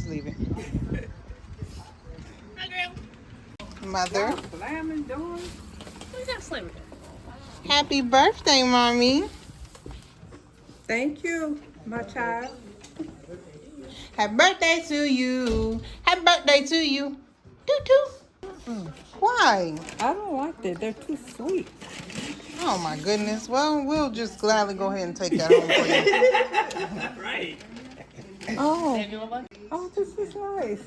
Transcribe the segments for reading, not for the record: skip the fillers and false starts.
leave it. Mother. Slamming doors. Who's that slamming? Happy birthday, Mommy. Thank you, my child. Happy birthday to you. Happy birthday to you. Doo-doo. Why? I don't like that. They're too sweet. Oh my goodness. Well, we'll just gladly go ahead and take that home for you. Right. Oh, this is nice.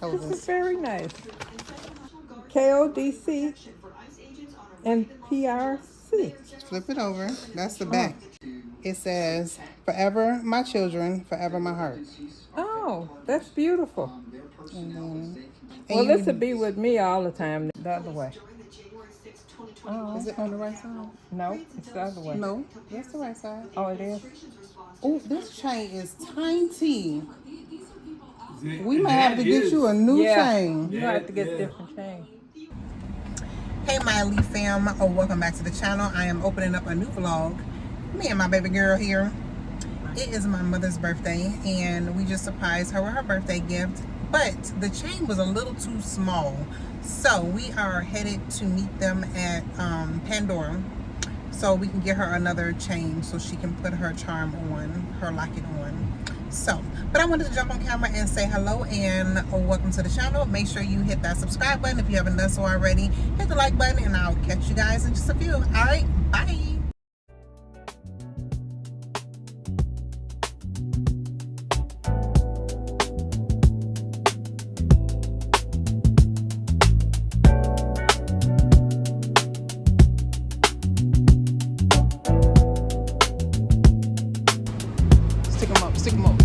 This is very nice. KODC and PRC. Flip it over. That's the back. It says, "Forever my children, forever my heart." Oh, that's beautiful. Well, And this would be with me all the time, the other way. Oh, is it on the right side? no, it's the other way. No, that's the right side. Oh, it is? Oh, this chain is tiny. We might have to get you a new chain. You have to get a different chain. Hey, my elite fam. Oh, welcome back to the channel. I am opening up a new vlog. Me and my baby girl here. It is my mother's birthday, and we just surprised her with her birthday gift. But the chain was a little too small, so we are headed to meet them at Pandora, so we can get her another chain so she can put her charm on, her locket on. So, but I wanted to jump on camera and say hello and welcome to the channel. Make sure you hit that subscribe button if you haven't done so already. Hit the like button, and I'll catch you guys in just a few. All right, bye. Stick them up, stick them up.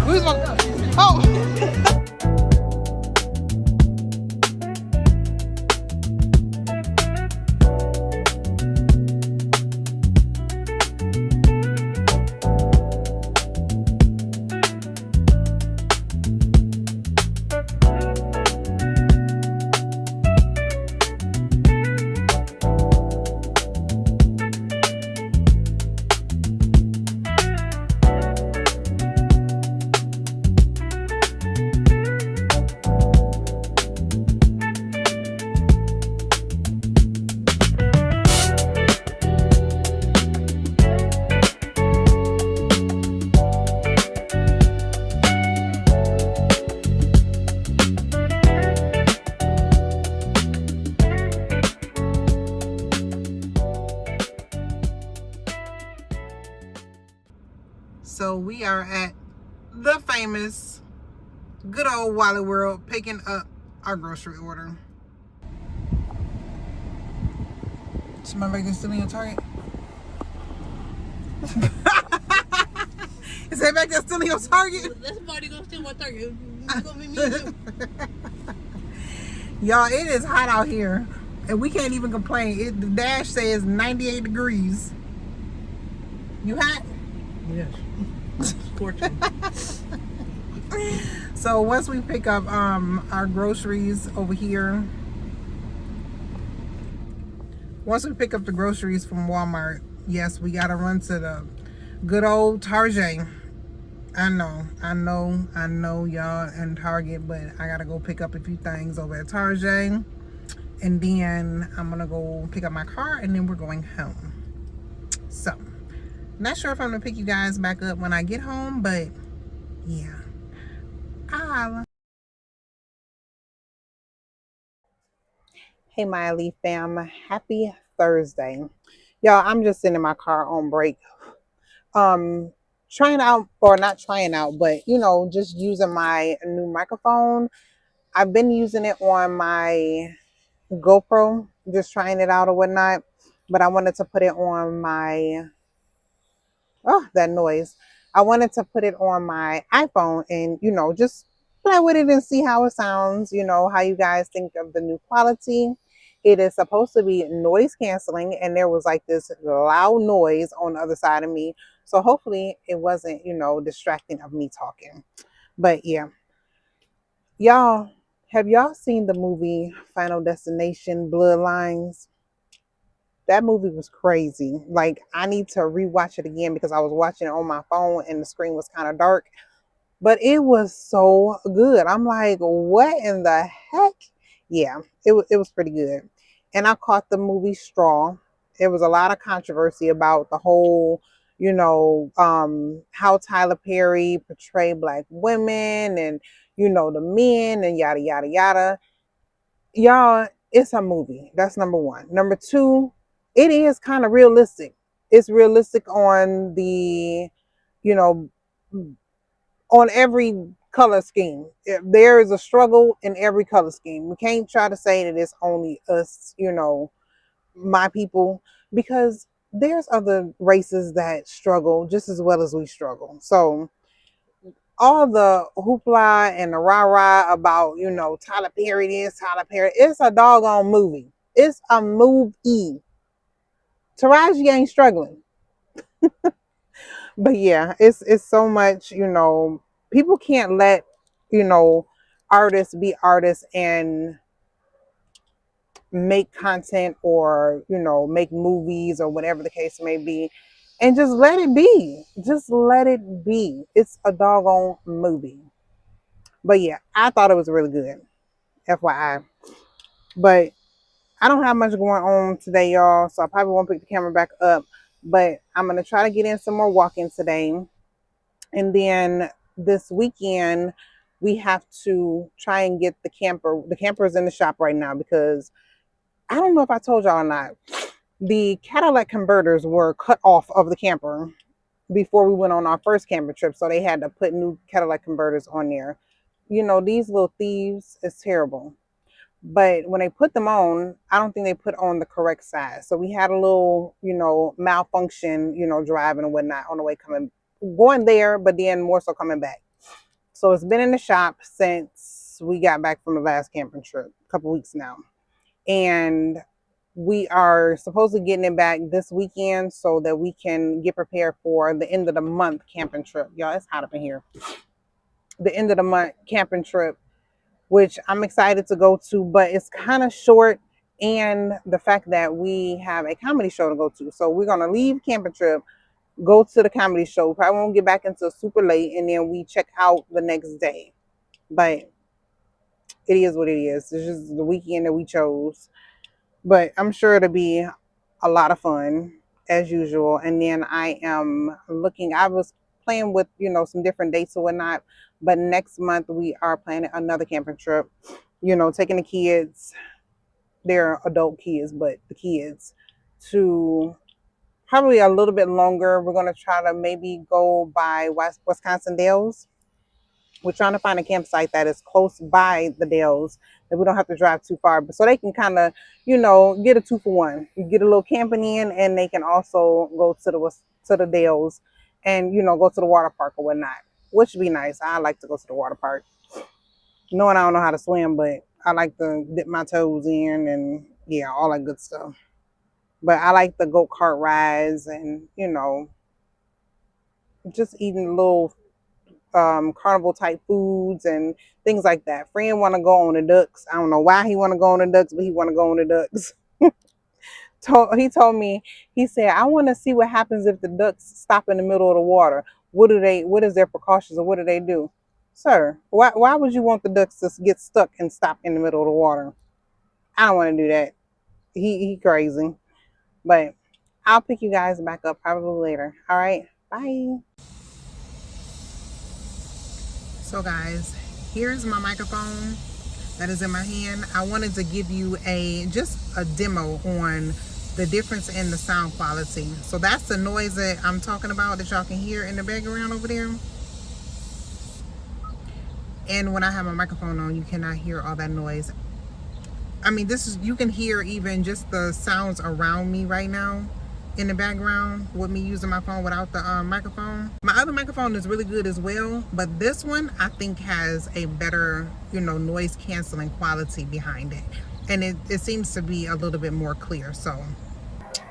Who's my... Oh! So we are at the famous good old Wally World picking up our grocery order. Is my bag still in your Target? Is that back there still in your Target? That's somebody gonna steal my Target. It's gonna be me too. Y'all, it is hot out here, and we can't even complain. The dash says 98 degrees. You hot? Yes. Scorching. So once we pick up our groceries over here, once we pick up the groceries from Walmart, yes, we gotta run to the good old Target. I know y'all in Target, but I gotta go pick up a few things over at Target, and then I'm gonna go pick up my car, and then we're going home. So not sure if I'm gonna pick you guys back up when I get home, but yeah. Hey, my elite fam, happy Thursday. Y'all, I'm just sitting in my car on break. Trying out, or not trying out, but you know, just using my new microphone. I've been using it on my GoPro, just trying it out or whatnot, but I wanted to put it on my, oh, that noise. I wanted to put it on my iPhone and, you know, just play with it and see how it sounds, you know, how you guys think of the new quality. It is supposed to be noise canceling, and there was like this loud noise on the other side of me. So hopefully it wasn't, you know, distracting of me talking. But yeah. Y'all, have y'all seen the movie Final Destination Bloodlines? That movie was crazy. Like, I need to rewatch it again because I was watching it on my phone and the screen was kind of dark. But it was so good. I'm like, what in the heck? Yeah, it was pretty good. And I caught the movie Straw. There was a lot of controversy about the whole, how Tyler Perry portrayed black women and, the men and yada yada yada. Y'all, it's a movie. That's number one. Number two, it is kind of realistic. It's realistic on the, you know, on every color scheme. There is a struggle in every color scheme. We can't try to say that it's only us, my people, because there's other races that struggle just as well as we struggle. So all the hoopla and the rah-rah about, Tyler Perry this, Tyler Perry, it's a doggone movie. It's a movie. Taraji ain't struggling. But yeah, it's so much, people can't let, you know, artists be artists and make content or, make movies or whatever the case may be and just let it be. Just let it be. It's a doggone movie. But yeah, I thought it was really good. FYI. But I don't have much going on today, y'all, so I probably won't pick the camera back up. But I'm gonna try to get in some more walking today. And then this weekend, we have to try and get the camper. The camper is in the shop right now because I don't know if I told y'all or not. The Cadillac converters were cut off of the camper before we went on our first camper trip. So they had to put new Cadillac converters on there. These little thieves, it's terrible. But when they put them on, I don't think they put on the correct size. So we had a little, malfunction, driving and whatnot on the way going there, but then more so coming back. So it's been in the shop since we got back from the last camping trip, a couple weeks now. And we are supposedly getting it back this weekend so that we can get prepared for the end of the month camping trip. Y'all, it's hot up in here. The end of the month camping trip, which I'm excited to go to, but it's kind of short. And the fact that we have a comedy show to go to. So we're going to leave camping trip, go to the comedy show. Probably won't get back until super late. And then we check out the next day. But it is what it is. It's just the weekend that we chose. But I'm sure it'll be a lot of fun as usual. And then I was playing with, some different dates or whatnot. But next month we are planning another camping trip, taking the kids, they're adult kids, but the kids to probably a little bit longer. We're going to try to maybe go by Wisconsin Dells. We're trying to find a campsite that is close by the Dells that we don't have to drive too far, but so they can kind of, get a 2-for-1. You get a little camping in, and they can also go to the Dells, and go to the water park or whatnot, which would be nice. I like to go to the water park, knowing I don't know how to swim, but I like to dip my toes in and yeah, all that good stuff. But I like the go-kart rides and just eating little carnival type foods and things like that. Friend want to go on the ducks. I don't know why he want to go on the ducks, but he want to go on the ducks. He told me, he said, I want to see what happens if the ducks stop in the middle of the water. What is their precautions, or what do they do? Sir, why would you want the ducks to get stuck and stop in the middle of the water? I don't want to do that. He crazy. But I'll pick you guys back up probably later. All right. Bye. So guys, here's my microphone that is in my hand. I wanted to give you just a demo on the difference in the sound quality. So that's the noise that I'm talking about that y'all can hear in the background over there. And when I have my microphone on, you cannot hear all that noise. I mean, you can hear even just the sounds around me right now in the background with me using my phone without the microphone. My other microphone is really good as well, but this one I think has a better, noise canceling quality behind it. And it seems to be a little bit more clear. So,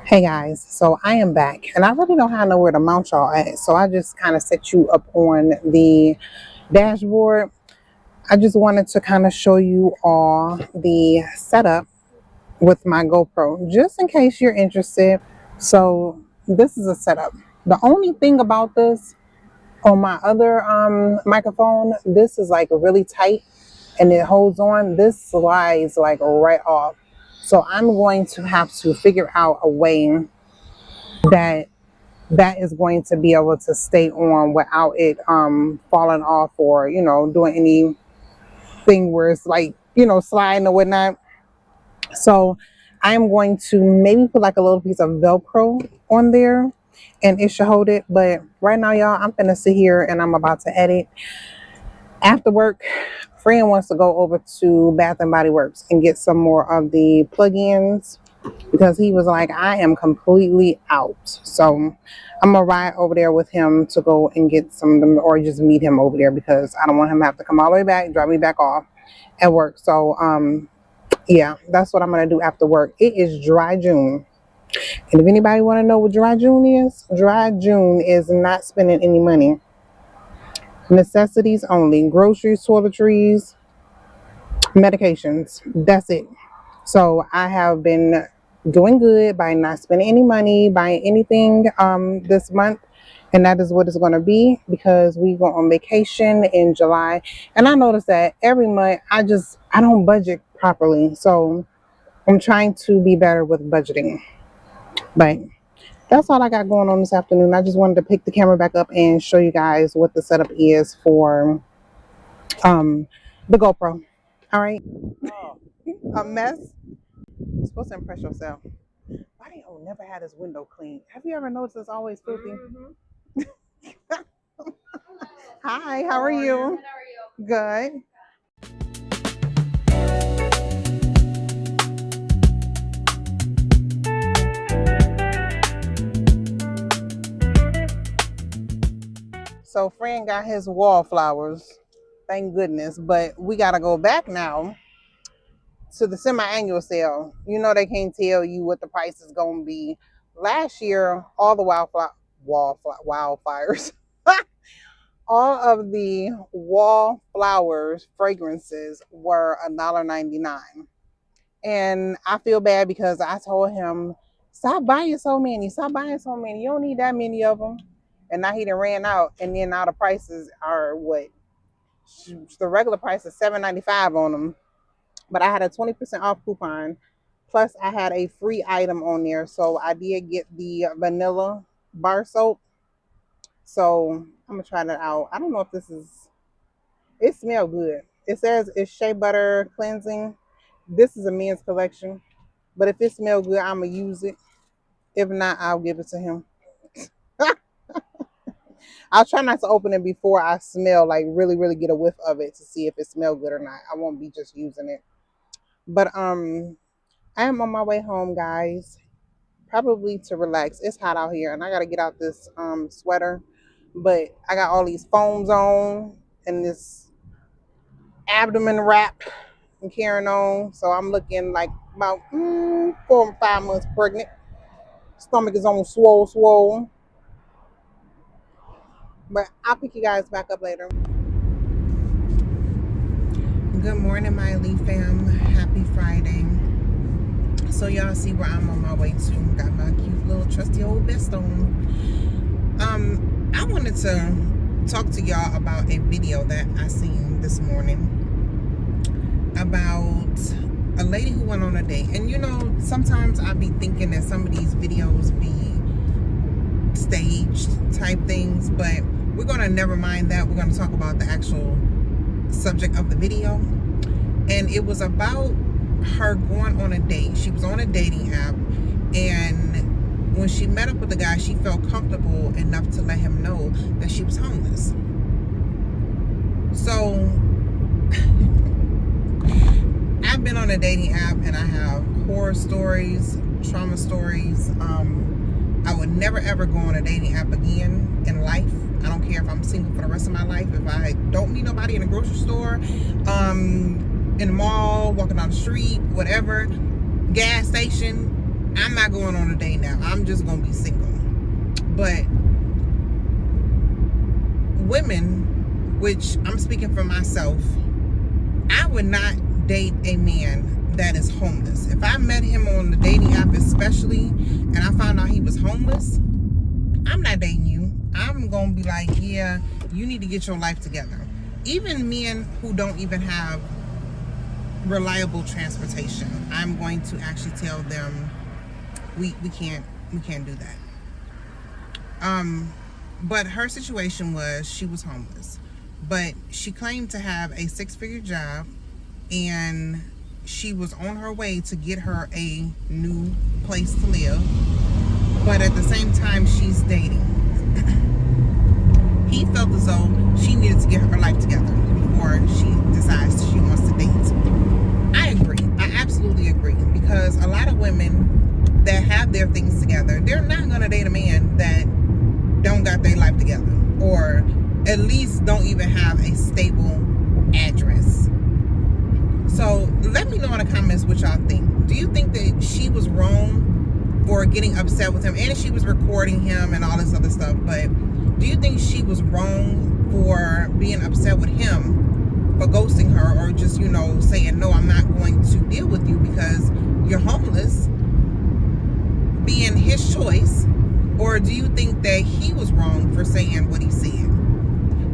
hey guys, so I am back and I really don't have nowhere to mount y'all at. So I just kind of set you up on the dashboard. I just wanted to kind of show you all the setup with my GoPro, just in case you're interested. So this is a setup. The only thing about this, on my other microphone, this is like really tight and it holds on. This slides like right off. So I'm going to have to figure out a way that that is going to be able to stay on without it falling off, or doing anything where it's like sliding or whatnot. So I'm going to maybe put like a little piece of Velcro on there and it should hold it. But right now, y'all, I'm gonna sit here and I'm about to edit. After work, friend wants to go over to Bath and Body Works and get some more of the plug-ins because he was like, I am completely out. So I'm gonna ride over there with him to go and get some of them, or just meet him over there because I don't want him to have to come all the way back, drive me back off at work. So yeah, that's what I'm gonna do after work. It is dry June. And if anybody want to know what dry June is not spending any money. Necessities only. Groceries, toiletries, medications. That's it. So I have been doing good by not spending any money, buying anything this month. And that is what it's going to be because we go on vacation in July. And I noticed that every month I don't budget properly. So I'm trying to be better with budgeting. But that's all I got going on this afternoon. I just wanted to pick the camera back up and show you guys what the setup is for the GoPro. All right. A mess. You're supposed to impress yourself. Why do you never had this window clean? Have you ever noticed it's always filthy? Hi, how are you? Good. So friend got his wallflowers, thank goodness. But we gotta go back now to the semi-annual sale. They can't tell you what the price is gonna be. Last year, all the wildfires, all of the wallflowers fragrances were $1.99. And I feel bad because I told him, stop buying so many. Stop buying so many. You don't need that many of them. And now he done ran out. And then now the prices are what? The regular price is $7.95 on them. But I had a 20% off coupon. Plus, I had a free item on there. So I did get the vanilla bar soap. So I'm going to try that out. I don't know if it smells good. It says it's shea butter cleansing. This is a men's collection. But if it smells good, I'm going to use it. If not, I'll give it to him. I'll try not to open it before I smell, like really, really get a whiff of it to see if it smells good or not. I won't be just using it. But I am on my way home, guys. Probably to relax. It's hot out here and I gotta get out this sweater. But I got all these foams on and this abdomen wrap I'm carrying on. So I'm looking like about 4 or 5 months pregnant. Stomach is on swole. But I'll pick you guys back up later. Good morning, my Elite fam. Happy Friday. So y'all see where I'm on my way to. Got my cute little trusty old vest on. I wanted to talk to y'all about a video that I seen this morning about a lady who went on a date. And sometimes I be thinking that some of these videos be staged type things, but we're gonna never mind that. We're gonna talk about the actual subject of the video. And it was about her going on a date. She was on a dating app, and when she met up with the guy, she felt comfortable enough to let him know that she was homeless. So I've been on a dating app and I have horror stories, trauma stories. I would never ever go on a dating app again in life. I don't care if I'm single for the rest of my life. If I don't meet nobody in a grocery store, in the mall, walking down the street, whatever, gas station, I'm not going on a date now. I'm just gonna be single. But women, which I'm speaking for myself, I would not date a man that is homeless. If I met him on the dating app especially, and I found out he was homeless, I'm not dating you. I'm gonna be like, yeah, you need to get your life together. Even men who don't even have reliable transportation, I'm going to actually tell them we can't do that. But her situation was she was homeless, but she claimed to have a 6-figure job, and she was on her way to get her a new place to live, but at the same time she's dating. He felt as though she needed to get her life together before she decides she wants to date. I agree. I absolutely agree, because a lot of women that have their things together, they're not going to date a man that don't got their life together, or at least don't even have a stable address. So let me know in the comments what y'all think. Do you think that she was wrong for getting upset with him, and she was recording him and all this other stuff, but do you think she was wrong for being upset with him for ghosting her, or just, you know, saying, no, I'm not going to deal with you because you're homeless, being his choice? Or do you think that he was wrong for saying what he said?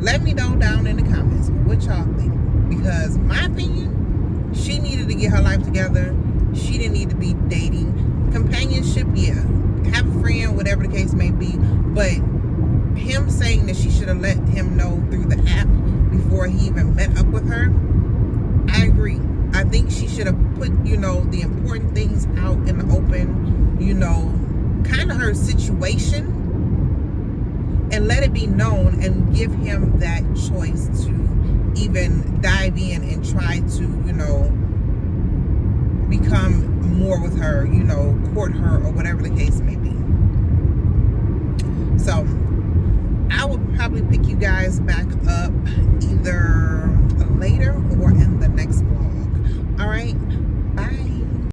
Let me know down in the comments what y'all think, because my opinion, she needed to get her life together. She didn't need to be dating. Companionship, yeah, have a friend, whatever the case may be, but him saying that she should have let him know through the app before he even met up with her, I agree. I think she should have put, you know, the important things out in the open, you know, kind of her situation, and let it be known, and give him that choice to even dive in and try to, you know, become more with her, you know, court her, or whatever the case may be. So I will probably pick you guys back up either